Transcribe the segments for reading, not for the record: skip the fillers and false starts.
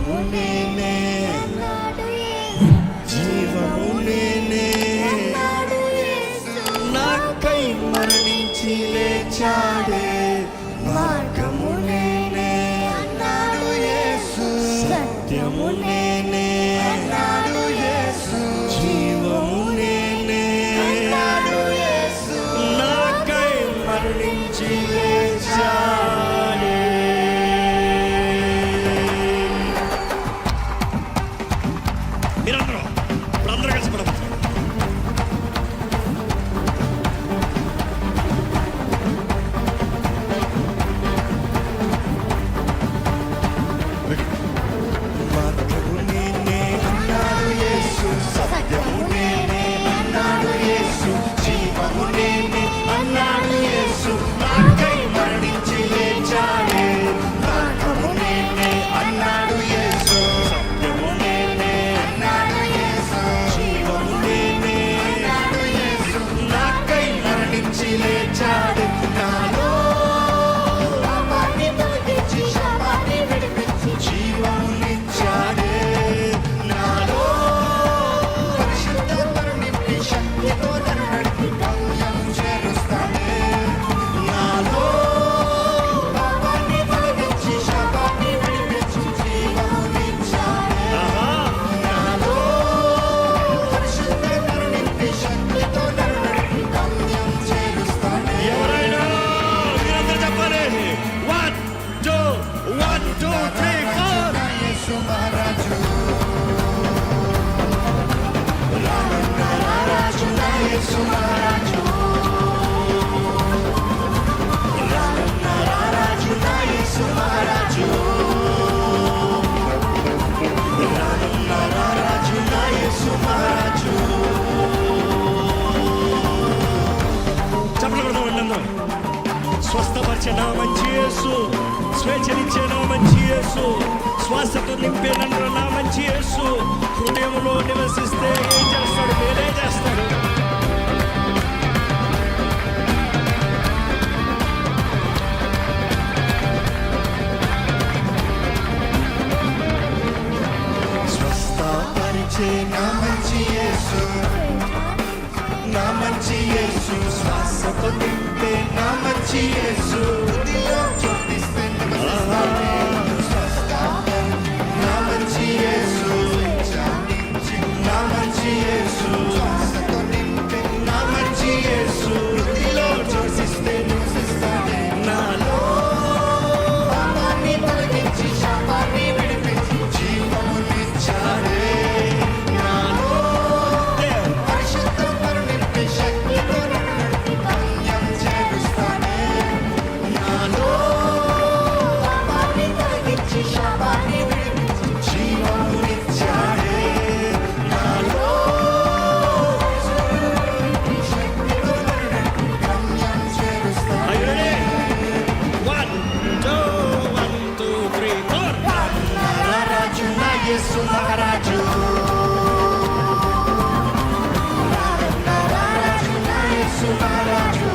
సత్యము నేనే, జీవము నేనే, నాకై మరణించి లేచాడే మార్గము నేనే అన్నాడు యేసు. సత్యము నేనే అన్నాడు యేసు, జీవము నేనే అన్నాడు యేసు, నాకై మరణించి లేచాడే. మీరందరూ ఇప్పుడు కలిసి పడవచ్చు. స్వస్థపరిచే నా మంచి యేసు, స్వేచ్ఛనిచ్చే నా మంచి యేసు, శ్వాసతో నింపే నన్ను నా మంచి యేసు హృదయంలో నివసిస్తే ఏం చేస్తాడు? వేరే చేస్తాడు. స్వస్థపరిచే నా మంచి యేసు, నా మంచి యేసు, శ్వాసతో నింపే నా మంచి యేసు, హృదయంలో చోటిస్తే నివసిస్తాడే. నా మంచి యేసు, నా మంచి యేసు, శ్వాసతో నింపే నా మంచి యేసు, హృదయంలో చోటిస్తే నివసిస్తాడే. నాలో పాపాన్ని తొలగించి శాపాన్ని విడిపించి జీవమునిచ్చాడే. యేసు మహారాజు, యేసు మహారాజు,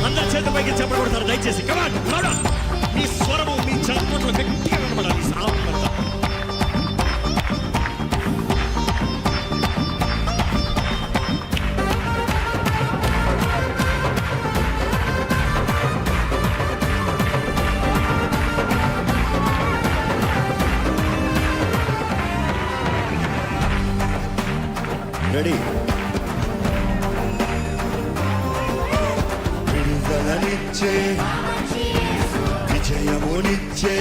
అందరి చేతి పైకి చెప్పకూడతారు దయచేసి. కమాన్ మీ స్వరము మీ చదువులో గట్టిగా కనబడాలి. రెడీ? విడుదలనిచ్చే, విజయమునిచ్చే,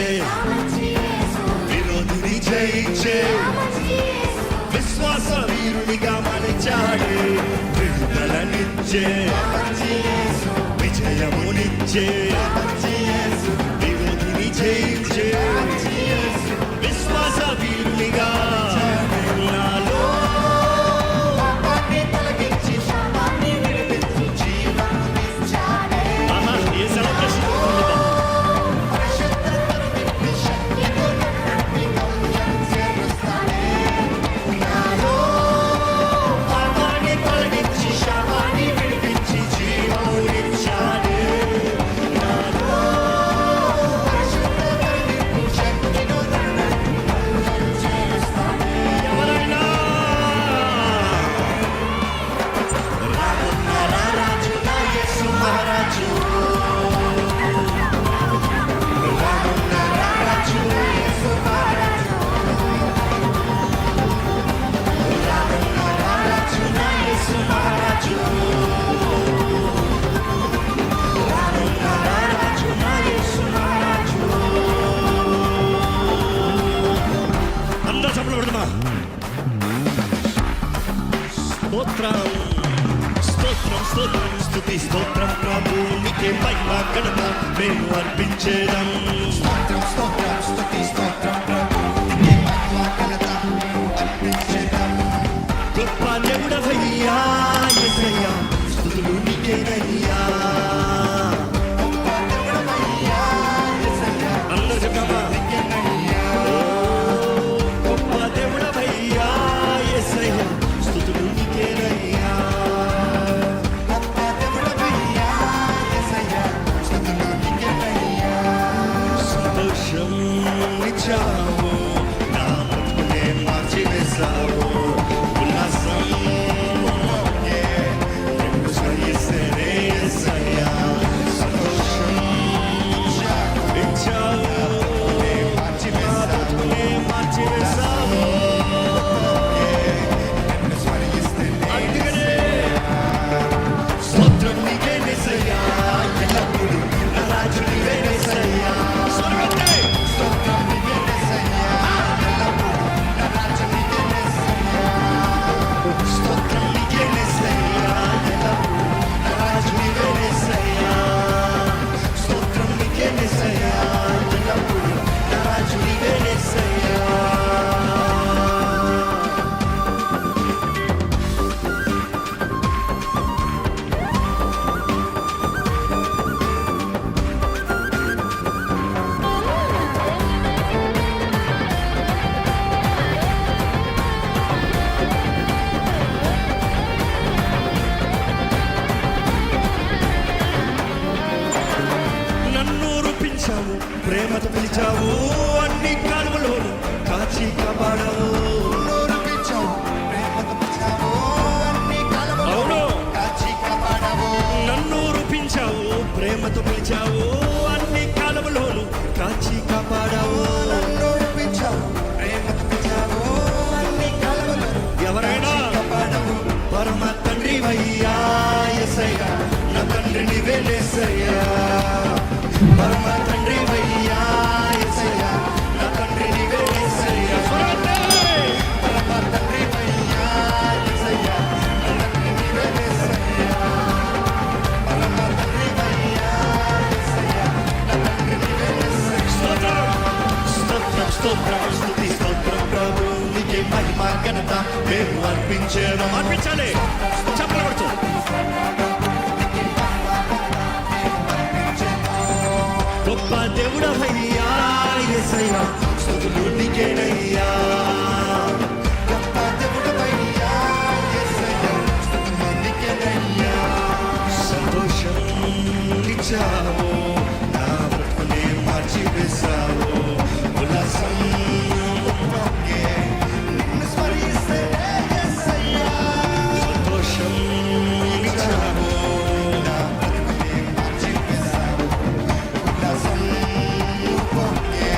విరోధిని జయించే విశ్వాస వీరునిగా మలిచాడే. విడుదలనిచ్చే, విజయమునిచ్చే, విరోధిని జయించే విశ్వాస వీరునిగా నాలో స్తుతి స్తోత్రం ప్రభు నీకే మహిమ ఘనత మేము అర్పించేదం. స్తోత్రం స్తోత్రం స్తుతి స్తోత్రం ప్రభు నీకే మహిమ ఘనత మేము అర్పించేదం. గొప్ప దేవుడవయ్యా యేసయ్యా స్తుతులు నీకేనయ్యా. గొప్ప దేవుడవయ్యా యేసయ్యా అందరూ చెప్పమ్మా. నీకేనయ్యా. గొప్ప దేవుడవయ్యా యేసయ్యా స్తుతులు నీకేనయ్యా. గొప్ప దేవుడవయ్యా యేసయ్యా స్తుతులు నీకేనయ్యా. సంతోషం ఇచ్చావు నా బ్రతుకునే మార్చివేశావు. ఉల్లాసం నిన్ను స్మరిస్తేనే యేసయ్యా. సంతోషం ఇచ్చావు నా బ్రతుకునే మార్చివేశావు. నిన్ను స్మరిస్తేనే అందుకనే స్తోత్రం నీకే యేసయ్యా. ఎల్లప్పుడూ నా రాజు నీవే యేసయ్యా. స్వర్గతే స్తోత్రం నీకే యేసయ్యా. ఎల్లప్పుడూ నా రాజు నీకే యేసయ్యా. స్తోత్రం నీకే యేసయ్యా. ఎల్లప్పుడూ నా రాజు నీవే యేసయ్యా. స్తోత్రం నీకే యేసయ్యా. ఎల్లప్పుడూ నా రాజు నీవే యేసయ్యా. నన్ను రూపించావు ప్రేమతో పిలిచావు అన్ని కాలువలోను కాచి కాపాడావు. నూరుపించావు ప్రేమతో పిలిచావు అన్ని కాలములో అవును. కాచి కాపాడావు. నన్ను రూపించావు ప్రేమతో పిలిచావు అన్ని కాలములోను కాచి కాపాడావు. నన్ను నడిపించావు ప్రేమతో పిలిచావు అన్ని కాలములో ఎవరైనా కాపాడావు. పరమ తండ్రి వయ్యా యేసయ్యా నా తండ్రి నీవే యేసయ్యా. పరమ తండ్రి వయ్యా యేసయ్యా నా తండ్రి నీవే యేసయ్యా. పరమ తండ్రి వయ్యా యేసయ్యా నా తండ్రి నీవే యేసయ్యా. పరమ తండ్రి వయ్యా యేసయ్యా నా తండ్రి నీవే యేసయ్యా. స్తోత్రం స్తోత్రం స్తోత్రం స్తుతి స్తోత్రం ప్రభు నీకే మహిమ ఘనత మేము అర్పించేదం. అర్పించాలి చెప్పలు పడుతూ. గొప్ప దేవుడవయ్యా యేసయ్యా స్తుతులు నీకేనయ్యా. గొప్ప దేవుడవయ్యా యేసయ్యా స్తుతులు నీకేనయ్యా. సంతోషం ఇచ్చావు నా బ్రతుకునే మార్చివేశావు. ఉల్లాసం నిన్ను స్మరిస్తేనే యేసయ్యా. సంతోషం ఇచ్చావు నా బ్రతుకునే మార్చివేశావు. ఉల్లాసం పొంగే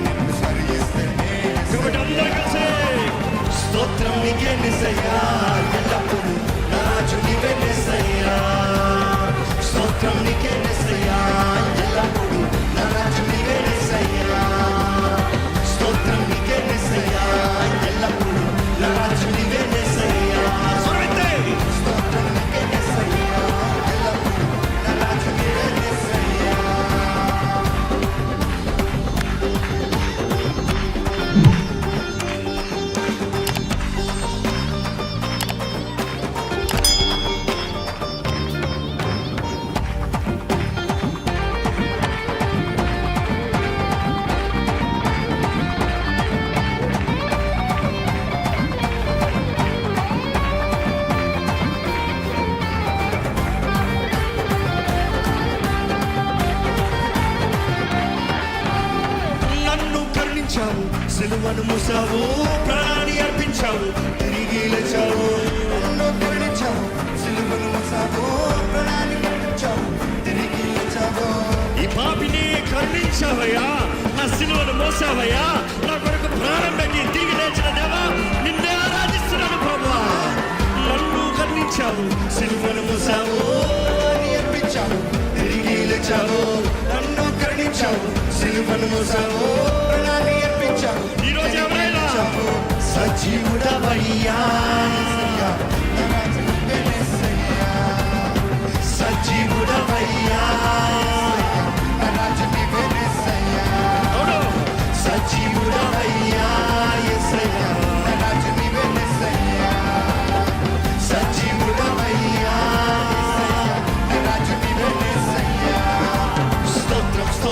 నిన్ను స్మరిస్తేనే కాబట్టి అందరూ కలిసి స్తోత్రం నీకే యేసయ్యా. ఎల్లప్పుడూ నా రాజు నీవే యేసయ్యా. స్తోత్రం నీకే యేసయ్యా. ఎల్లప్పుడూ నా రాజు నీవే యేసయ్యా. స్తోత్రం నీకే యేసయ్యా. ఎల్లప్పుడూ నా రాజు నీవే యేసయ్యా. స్వరమెత్తి. స్తోత్రం నీకే యేసయ్యా. ఎల్లప్పుడూ నా రాజు నీవే యేసయ్యా. నన్ను కరుణించావు సిలువను మూసావు ప్రాణాన్ని అర్పించావు తిరిగి లేచావు. నన్ను కరుణించావు సిలువను మోసావు ప్రాణాన్ని కరుణించావు తిరిగి లేచావు. ఈ పాపిని కరుణించావయ్యా నా సిలువను మోసావయ్యా నా కొరకు ప్రాణం పెట్టి తిరిగి లేచిన దేవా నిన్నే ఆరాధిస్తున్నాను ప్రభువా. నన్ను కరుణించావు సిలువను మోసావు ప్రాణాన్ని అర్పించావు తిరిగి లేచావు. నన్ను కరుణించావు సిలువను మోసావు ప్రాణాన్ని అర్పించావు ఈ రోజు ఎవరైనా లేచావు. సజీవుడవయ్యా యేసయ్యా, నా రాజు నీవే యేసయ్యా.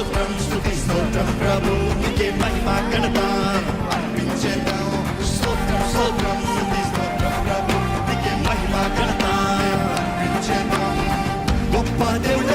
స్తోత్రం స్తుతి స్తోత్రం ప్రభు నీకే మహిమ ఘనత అర్పించేద్దాం స్తోత్రం స్తోత్రం స్తుతి స్తోత్రం ప్రభు నీకే మహిమ ఘనత అర్పించేద్దాం గొప్ప దేవుడు